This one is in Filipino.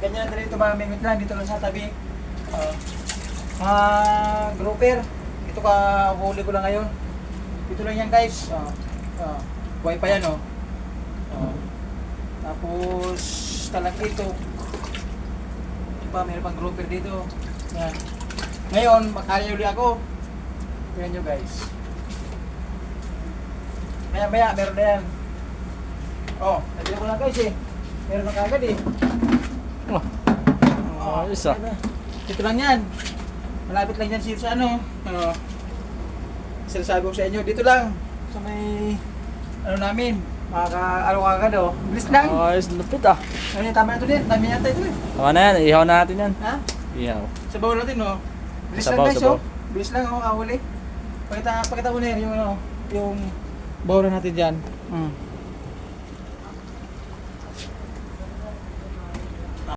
Ganyan na rin ito mga mingot lang, dito lang sa tabi. Mga grouper, ito ka huli ko lang ngayon. Dito lang yan guys. Buhay pa yan oh. Tapos talag dito. Ito pa, mayroon pang grouper dito. Yan. Ngayon, makaya uli ako. Tingnan nyo guys. Maya, meron na yan. Nandito ko lang guys eh. Meron na kagad eh. Ayos ah. Ito lang yan. Malapit lang yan sa ano. Sinasabi ko sa inyo, dito lang. Sa may, ano namin. Makaka-alo kagad oh. Bilis lang. Ayos, lupit ah. Ano tama na ito din. Dami yata ito eh. Tama na yan, ihaw na natin yan. Ha? Ihaw. Sabaw natin oh. Bilis Sabaw, lang guys sabaw. oh. Bilis lang oh, kahuli. Pakita ko na yung ano, yung bawra natin dyan.